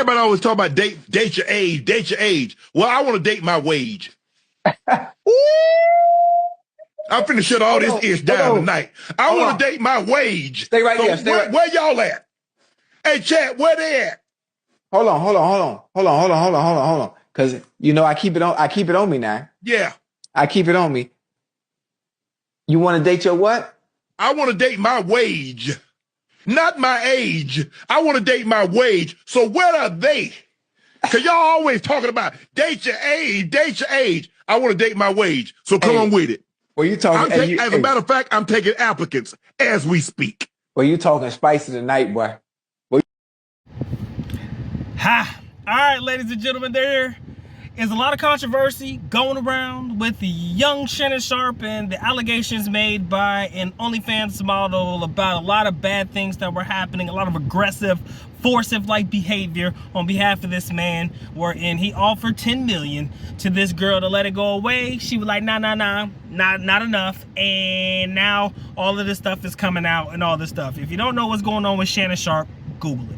Everybody always talk about date your age, date your age. Well, I want to date my wage. Ooh, I'm finna shut all this ish down tonight. I want to date my wage. Stay right there. Where y'all at? Hey, chat, where they at? Hold on. Cause you know I keep it on me now. Yeah. I keep it on me. You want to date your what? I want to date my wage. Not my age. I want to date my wage. So where are they? Because y'all always talking about date your age, date your age. I want to date my wage. So come on with it. Well, you talking? As a matter of fact, I'm taking applicants as we speak. Well, you talking spicy tonight, boy. Ha! All right, ladies and gentlemen, there is a lot of controversy going around with the young Shannon Sharpe and the allegations made by an OnlyFans model about a lot of bad things that were happening, a lot of aggressive, forcive-like behavior on behalf of this man, wherein he offered $10 million to this girl to let it go away. She was like, nah, not enough. And now all of this stuff is coming out and all this stuff. If you don't know what's going on with Shannon Sharpe, Google it.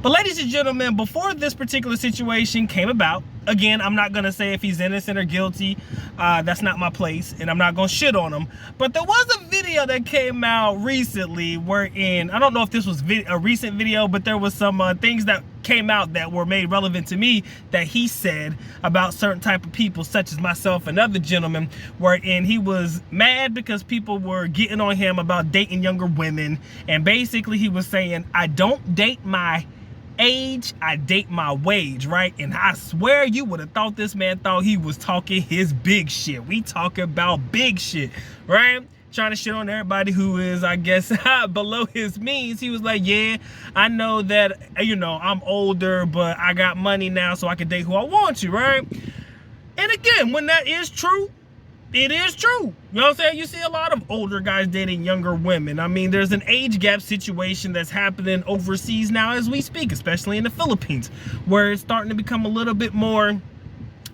But ladies and gentlemen, before this particular situation came about, again, I'm not going to say if he's innocent or guilty. That's not my place, and I'm not going to shit on him. But there was a video that came out recently wherein, I don't know if this was a recent video, but there was some things that came out that were made relevant to me that he said about certain type of people, such as myself and other gentlemen, wherein he was mad because people were getting on him about dating younger women. And basically he was saying, I don't date my age, I date my wage, right? And I swear you would have thought this man thought he was talking his big shit. We talking about big shit, right? Trying to shit on everybody who is, I guess, below his means. He was like, yeah, I know that, you know, I'm older, but I got money now so I can date who I want to, right? And again, when that is true, it is true. You know what I'm saying? You see a lot of older guys dating younger women. I mean, there's an age gap situation that's happening overseas now as we speak, especially in the Philippines, where it's starting to become a little bit more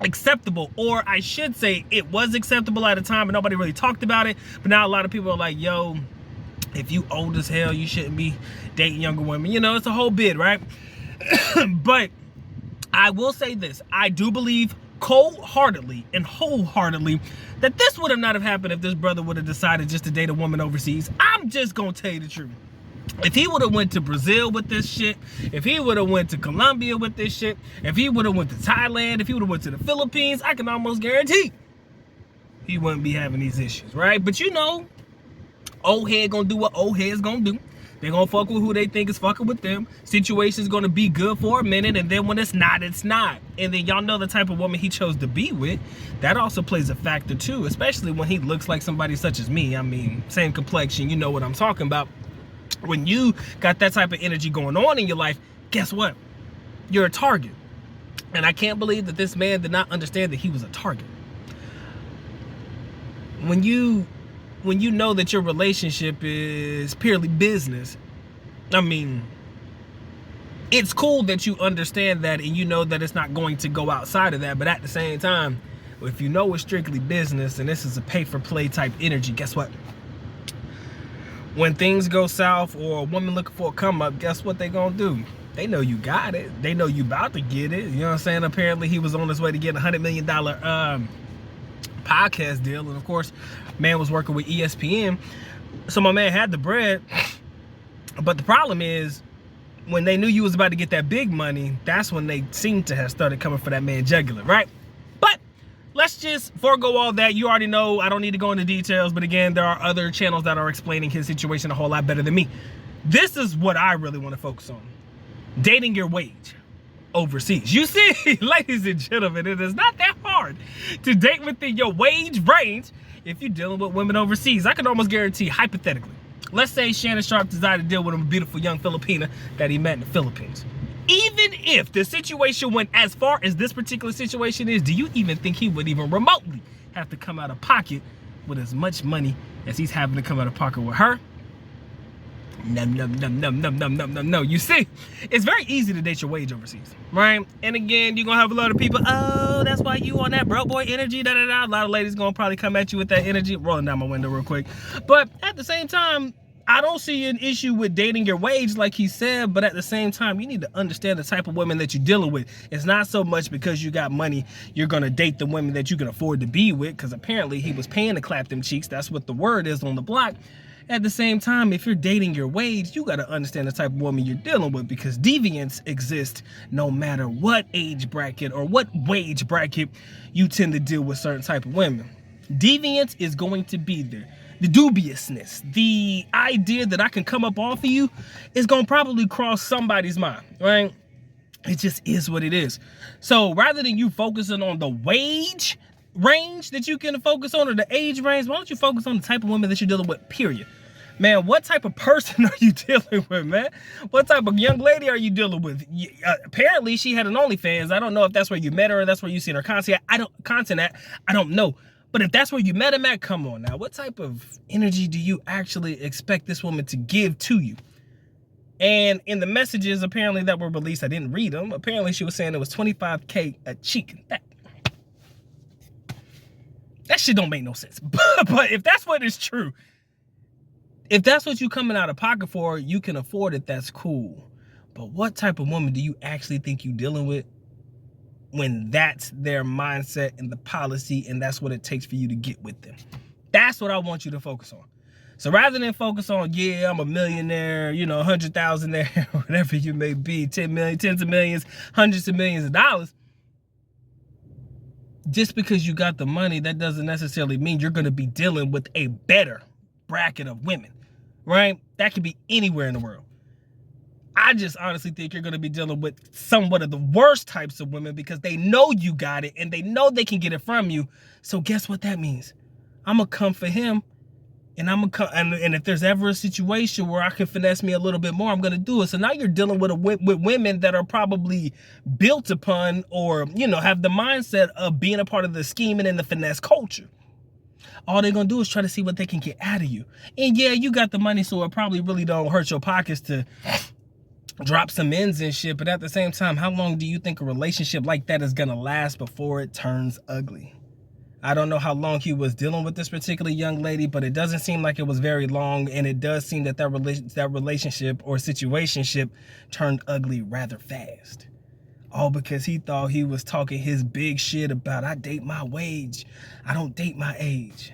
acceptable. Or I should say it was acceptable at a time, but nobody really talked about it. But now a lot of people are like, yo, if you old as hell, you shouldn't be dating younger women. You know, it's a whole bit, right? But I will say this. I do believe cold-heartedly and wholeheartedly that this would have not have happened if this brother would have decided just to date a woman overseas. I'm just gonna tell you the truth. If he would have went to Brazil with this shit, if he would have went to Colombia with this shit, if he would have went to Thailand, if he would have went to the Philippines, I can almost guarantee he wouldn't be having these issues, right? But you know, old head gonna do what old head's gonna do. They're gonna fuck with who they think is fucking with them. Situation's gonna be good for a minute, and then when it's not, it's not. And then y'all know the type of woman he chose to be with. That also plays a factor too, especially when he looks like somebody such as me. I mean, same complexion, you know what I'm talking about. When you got that type of energy going on in your life, guess what? You're a target. And I can't believe that this man did not understand that he was a target. When you know that your relationship is purely business, I mean, it's cool that you understand that and you know that it's not going to go outside of that. But at the same time, if you know it's strictly business and this is a pay-for-play type energy, guess what? When things go south or a woman looking for a come-up, guess what they gonna do? They know you got it. They know you about to get it. You know what I'm saying? Apparently, he was on his way to get a $100 million podcast deal, and of course man was working with ESPN, so my man had the bread. But the problem is, when they knew you was about to get that big money, that's when they seemed to have started coming for that man jugular, right? But let's just forego all that. You already know, I don't need to go into details, but again, there are other channels that are explaining his situation a whole lot better than me. This is what I really want to focus on: dating your wage overseas. You see, ladies and gentlemen, it is not that hard to date within your wage range if you're dealing with women overseas. I can almost guarantee, hypothetically, let's say Shannon Sharpe decided to deal with a beautiful young Filipina that he met in the Philippines. Even if the situation went as far as this particular situation is, do you even think he would even remotely have to come out of pocket with as much money as he's having to come out of pocket with her? No. You see, it's very easy to date your wage overseas, right? And again, you're gonna have a lot of people, oh, that's why you on that broke boy energy, da-da-da. A lot of ladies gonna probably come at you with that energy. Rolling down my window real quick. But at the same time, I don't see an issue with dating your wage, like he said, but at the same time, you need to understand the type of women that you're dealing with. It's not so much because you got money, you're going to date the women that you can afford to be with, because apparently he was paying to clap them cheeks. That's what the word is on the block. At the same time, if you're dating your wage, you got to understand the type of woman you're dealing with, because deviance exists no matter what age bracket or what wage bracket you tend to deal with certain type of women. Deviance is going to be there. The dubiousness, the idea that I can come up off of you is going to probably cross somebody's mind, right? It just is what it is. So rather than you focusing on the wage range that you can focus on, or the age range, why don't you focus on the type of women that you're dealing with, period? Man, what type of person are you dealing with, man? What type of young lady are you dealing with? Apparently, she had an OnlyFans. I don't know if that's where you met her or that's where you seen her content. I don't know. But if that's where you met him at, come on now. What type of energy do you actually expect this woman to give to you? And in the messages, apparently, that were released, I didn't read them. Apparently, she was saying it was $25K a cheek. That shit don't make no sense. But if that's what is true, if that's what you coming out of pocket for, you can afford it, that's cool. But what type of woman do you actually think you dealing with when that's their mindset and the policy, and that's what it takes for you to get with them? That's what I want you to focus on. So rather than focus on, yeah, I'm a millionaire, you know, 100,000 there, whatever you may be, 10 million, tens of millions, hundreds of millions of dollars, just because you got the money, that doesn't necessarily mean you're going to be dealing with a better bracket of women, right? That could be anywhere in the world. I just honestly think you're going to be dealing with somewhat of the worst types of women, because they know you got it and they know they can get it from you. So guess what that means? I'm going to come for him, and I'm going to come. And if there's ever a situation where I can finesse me a little bit more, I'm going to do it. So now you're dealing with women that are probably built upon, or, you know, have the mindset of being a part of the scheming and the finesse culture. All they're going to do is try to see what they can get out of you. And yeah, you got the money, so it probably really don't hurt your pockets to drop some ends and shit, but at the same time, how long do you think a relationship like that is gonna last before it turns ugly? I don't know how long he was dealing with this particular young lady, but it doesn't seem like it was very long, and it does seem that that relationship or situationship turned ugly rather fast. All because he thought he was talking his big shit about, I date my wage, I don't date my age.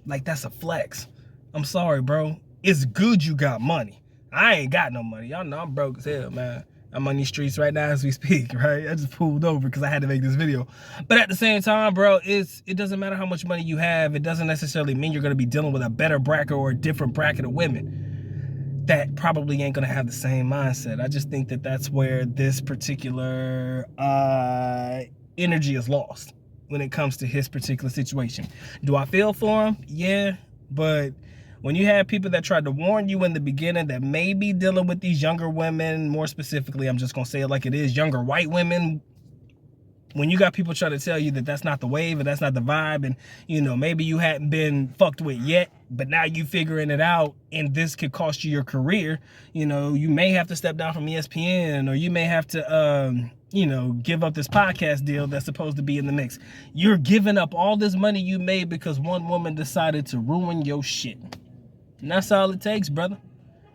Like, that's a flex. I'm sorry, bro. It's good you got money. I ain't got no money. Y'all know I'm broke as hell, man. I'm on these streets right now as we speak, right? I just pulled over because I had to make this video. But at the same time, bro, it doesn't matter how much money you have. It doesn't necessarily mean you're going to be dealing with a better bracket or a different bracket of women that probably ain't going to have the same mindset. I just think that that's where this particular energy is lost when it comes to his particular situation. Do I feel for him? Yeah, but when you have people that tried to warn you in the beginning that may be dealing with these younger women, more specifically, I'm just going to say it like it is, younger white women, when you got people trying to tell you that that's not the wave and that's not the vibe, and, you know, maybe you hadn't been fucked with yet, but now you figuring it out, and this could cost you your career, you know, you may have to step down from ESPN, or you may have to, you know, give up this podcast deal that's supposed to be in the mix. You're giving up all this money you made because one woman decided to ruin your shit. And that's all it takes, brother.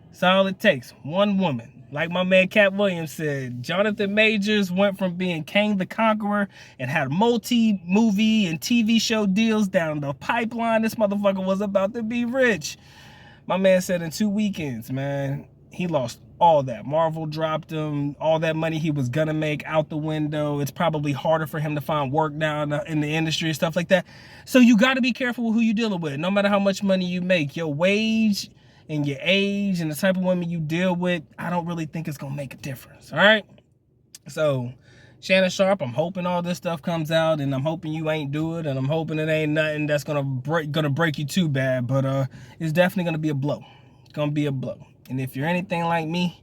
That's all it takes. One woman. Like my man Cat Williams said, Jonathan Majors went from being Kang the Conqueror and had multi-movie and TV show deals down the pipeline. This motherfucker was about to be rich. My man said in 2 weekends, man, he lost all that. Marvel dropped him. All that money he was gonna make out the window. It's probably harder for him to find work now in the industry and stuff like that. So you got to be careful with who you're dealing with. No matter how much money you make, your wage and your age and the type of women you deal with, I don't really think it's gonna make a difference. All right. So Shannon Sharpe, I'm hoping all this stuff comes out, and I'm hoping you ain't do it, and I'm hoping it ain't nothing that's gonna break you too bad. But it's definitely gonna be a blow. It's gonna be a blow. And if you're anything like me,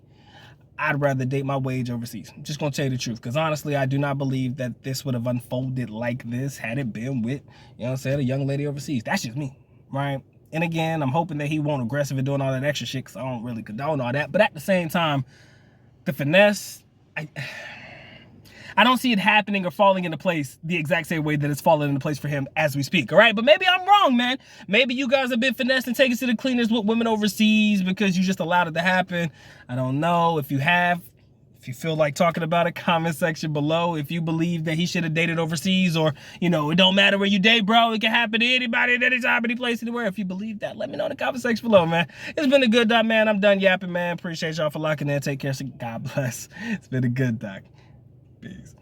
I'd rather date my wage overseas. I'm just gonna tell you the truth, because honestly, I do not believe that this would have unfolded like this had it been with, you know what I'm saying, a young lady overseas. That's just me, right? And again, I'm hoping that he won't aggressive and doing all that extra shit, because I don't really condone all that. But at the same time, the finesse, I don't see it happening or falling into place the exact same way that it's falling into place for him as we speak, all right? But maybe I'm wrong, man. Maybe you guys have been finessed and taken to the cleaners with women overseas because you just allowed it to happen. I don't know. If you have, if you feel like talking about it, comment section below. If you believe that he should have dated overseas, or, you know, it don't matter where you date, bro. It can happen to anybody at any time, any place, anywhere. If you believe that, let me know in the comment section below, man. It's been a good doc, man. I'm done yapping, man. Appreciate y'all for locking in. Take care. God bless. It's been a good doc. Peace.